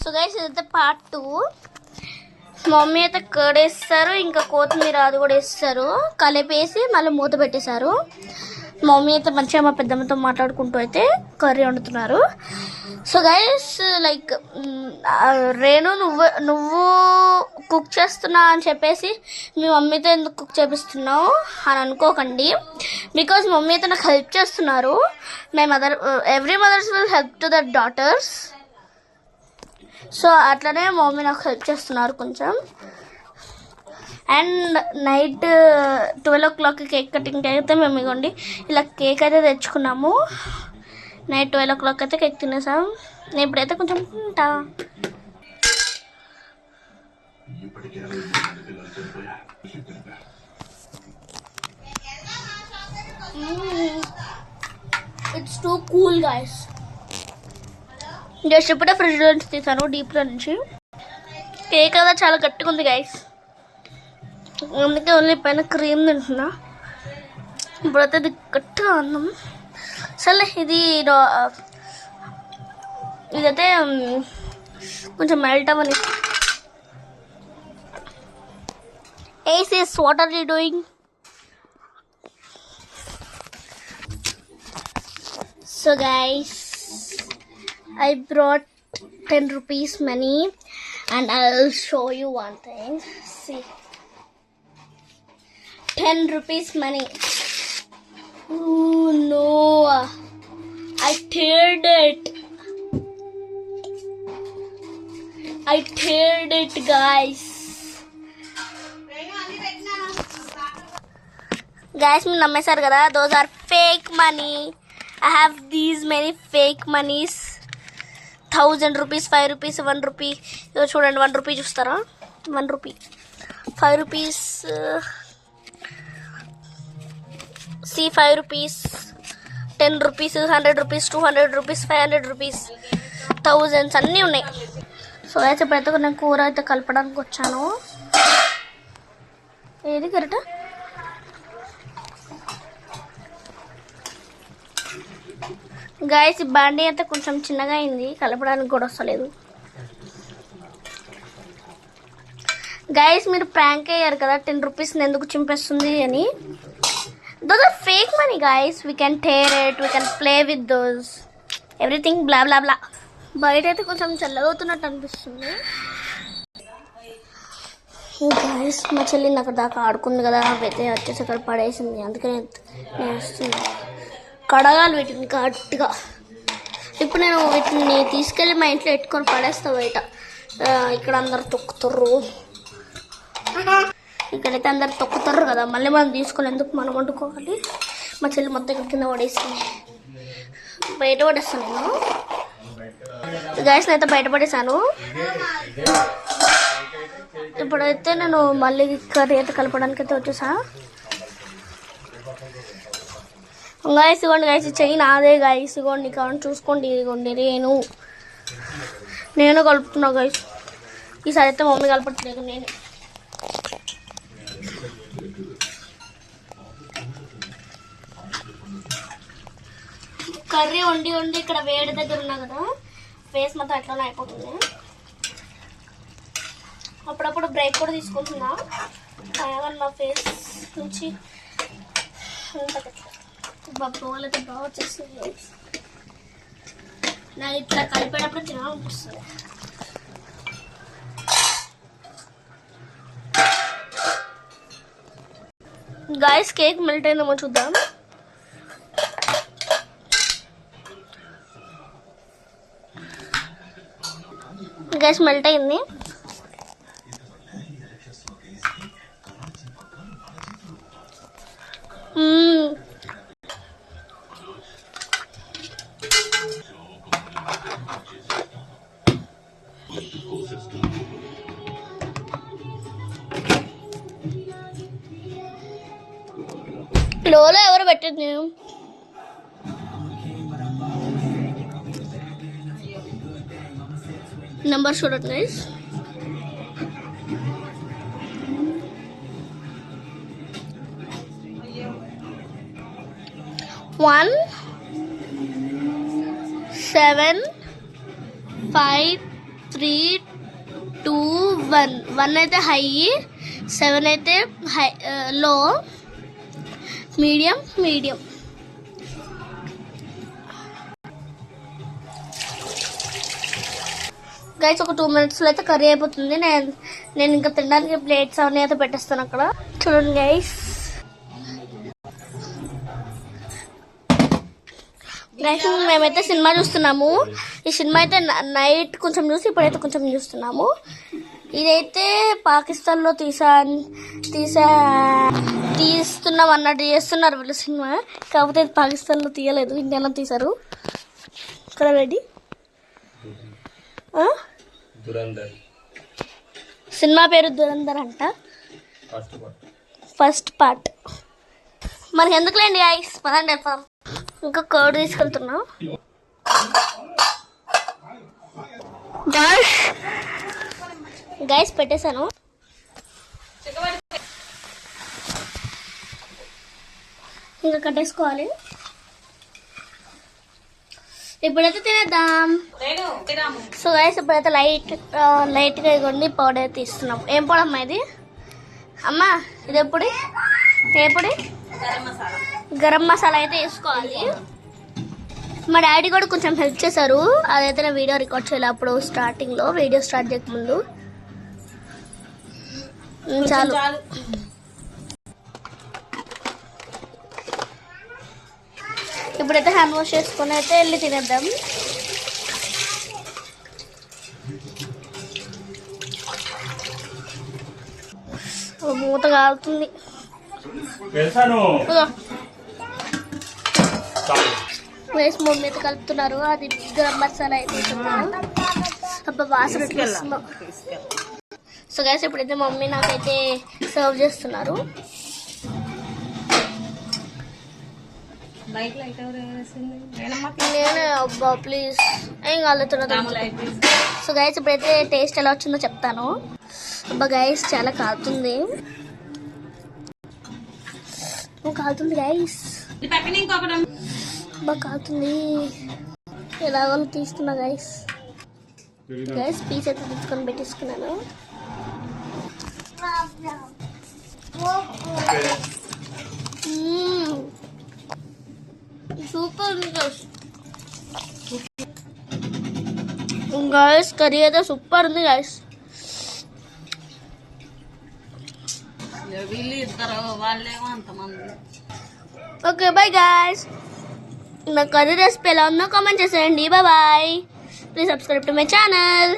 So guys ఇదైతే part 2. Mummy అయితే curd వేస్తారు, ఇంకా కొత్తిమీర అది కూడా వేస్తారు, కలిపేసి మళ్ళీ మూత పెట్టేశారు. మమ్మీ అయితే మంచిగా మా పెద్దమ్మతో మాట్లాడుకుంటూ అయితే కర్రీ వండుతున్నారు. సో గైస్ లైక్ రేణు నువ్వు కుక్ చేస్తున్నా అని చెప్పేసి మీ మమ్మీతో ఎందుకు కుక్ చేపిస్తున్నావు అని అనుకోకండి. బికాజ్ మమ్మీ అయితే నాకు హెల్ప్ చేస్తున్నారు. My mother every mothers will help to their daughters. So అట్లనే మమ్మీ నాకు హెల్ప్ చేస్తున్నారు కొంచెం. And night 12 o'clock cake cutting అయితే మేము ఇవ్వండి ఇలా కేక్ అయితే తెచ్చుకున్నాము. నైట్ 12 o'clock అయితే కేక్ తినేసాం. నేను ఇప్పుడైతే కొంచెం తింటా. It's two cool guys. Just ఇప్పుడే ఫ్రిడ్జ్లో నుంచి తీసాను, డీప్లో నుంచి. కేక్ కదా చాలా గట్టిగా ఉంది గైస్, అందుకే ఓన్లీ పైన క్రీమ్ తింటున్నా. ఇప్పుడైతే ఇది గట్టిగా అన్నాం. సరే ఇదైతే కొంచెం మెల్ట్ అవ్వని. Aces, what are you doing? So guys, I brought 10 rupees money and I'll show you one thing. See, 10 rupees money. Oh no, I teared it. Guys. Guys, మీరు నమ్మేశారు కదా, those are fake money. I have these many fake monies. 1000 rupees, 5 rupees, 1 rupee. ఇదో చూడండి, 1 rupee చూస్తారా, 1 rupee, 5 rupees, see 5 rupees, 10 rupees, 100 rupees, 200 rupees, 500 rupees, thousands అన్నీ ఉన్నాయి. So అయితే ఇప్పుడైతే నేను కూర అయితే కలపడానికి వచ్చాను. ఏది కరెక్ట్? గైస్ ఈ బాండీ అయితే కొంచెం చిన్నగా అయింది, కలపడానికి కూడా వస్తలేదు. గైస్ మీరు ప్రాంక్ అయ్యారు కదా 10 rupees ఎందుకు చింపేస్తుంది అని. Those are fake money guys. We can tear it, we can play with those, everything blah blah blah. బయట అయితే కొంచెం చల్లగవుతున్నట్టు అనిపిస్తుంది. గైస్ మా చెల్లిని అక్కడ దాకా ఆడుకుంది కదా, అయితే వచ్చేసి అక్కడ పడేసింది, అందుకని నేను వస్తుంది. కడగాలి వీటిని గట్టిగా. ఇప్పుడు నేను వీటిని తీసుకెళ్ళి మా ఇంట్లో పెట్టుకొని పడేస్తా బయట. ఇక్కడ అందరు తొక్కుతారు, ఇక్కడైతే అందరు తొక్కుతారు కదా, మళ్ళీ మనం తీసుకొని ఎందుకు మనం వండుకోవాలి. మా చెల్లి మొత్తం ఇక్కడ కింద పడేసింది, బయట పడేస్తాను నేను. గ్యాస్ అయితే బయట పడేసాను. ఇప్పుడైతే నేను మళ్ళీ కర్రీ అయితే కలపడానికి అయితే వచ్చేసా. గాయస్ ఇవ్వండి, గాయస్ చెయ్యి నాదే గాయస్, ఇవ్వండి కావాలి చూసుకోండి, ఇదిగోండి నేను కలుపుతున్నా గాయస్. ఈసారి అయితే మమ్మీ కలపట్లేదు, నేను. కర్రీ వండి ఇక్కడ వేడి దగ్గర ఉన్నా కదా, ఫేస్ మొత్తం అట్లానే అయిపోతుంది. అప్పుడప్పుడు బ్రేక్ కూడా తీసుకుంటున్నా, నా ఫేస్ నుంచి బొమ్మలు అయితే బాగా వచ్చేస్తుంది. నాకు ఇట్లా కలిపేటప్పుడు తినాలనిపిస్తుంది. గాయస్ కేక్ మెల్ట్ అయిందేమో చూద్దాం. గ్యాస్ మెల్ట్ అయింది. లోలో ఎవరు పెట్టింది? నెంబర్ చూడండి గైస్. 1 7 5 3, 2, 1. 1 అయితే హై, 7 అయితే హై, లో, మీడియం. గైస్ ఒక 2 minutesలో అయితే కర్రీ అయిపోతుంది. నేను ఇంకా తినడానికి ప్లేట్స్ అవన్నీ అయితే పెట్టేస్తాను అక్కడ. చూడండి గైస్. గైస్ మేమైతే సినిమా చూస్తున్నాము. ఈ సినిమా అయితే నైట్ కొంచెం చూసి ఇప్పుడైతే కొంచెం చూస్తున్నాము. ఇదైతే పాకిస్తాన్లో తీస్తున్నాం అన్నట్టు చేస్తున్నారు వీళ్ళు సినిమా. కాకపోతే ఇది పాకిస్తాన్లో తీయలేదు, ఇండియాలో తీశారు. ఇక్కడ రెడీ సినిమా పేరు దురంధర్ అంట, ఫస్ట్ పార్ట్. మనకి ఎందుకులేండి ఐస్ పదండి వెళ్తాం. ఇంకా కర్డ్ తీసుకెళ్తున్నా. గైస్ పెట్టేశాను. ఇంకా కట్టేసుకోవాలి. ఇప్పుడైతే తినేద్దాం. సో గైస్ ఇప్పుడైతే లైట్గా ఇవ్వండి పౌడర్ తీస్తున్నాం. ఏం పౌడర్ అమ్మా ఇది? అమ్మా ఇది ఏ పొడి? గరం మసాలా అయితే వేసుకోవాలి. మా డాడీ కూడా కొంచెం హెల్ప్ చేశారు. అదైతే నేను వీడియో రికార్డ్ చేయాలి అప్పుడు స్టార్టింగ్లో, వీడియో స్టార్ట్ చేయకముందు. చాలు. ఇప్పుడైతే హ్యాండ్ వాష్ చేసుకుని అయితే వెళ్ళి తినేద్దాం. మూత కాలుతుంది. వేసి మమ్మీ అయితే కలుపుతున్నారు. అది గరం మసాలా అయితే అబ్బా వాసన వస్తుంది. సో గైస్ ఇప్పుడైతే మమ్మీ నాకైతే సర్వ్ చేస్తున్నారు. నేనే అబ్బా ప్లీజ్ ఏం కలుగుతున్నది. సో గైస్ ఇప్పుడైతే టేస్ట్ ఎలా వచ్చిందో చెప్తాను. అబ్బా గైస్ చాలా కాలుతుంది గైస్, అబ్బా కాలుతుంది. ఎలాగో తీస్తున్నా గైస్. పీస్ అయితే తీసుకొని పెట్టేసుకున్నాను. సూపర్ ఉంది గైస్. కర్రీ అయితే సూపర్ ఉంది గైస్. Okay bye guys. నా కర్రీ రెసిపీ ఎలా ఉందో కామెంట్ చేసేయండి. Bye. Please subscribe to my channel.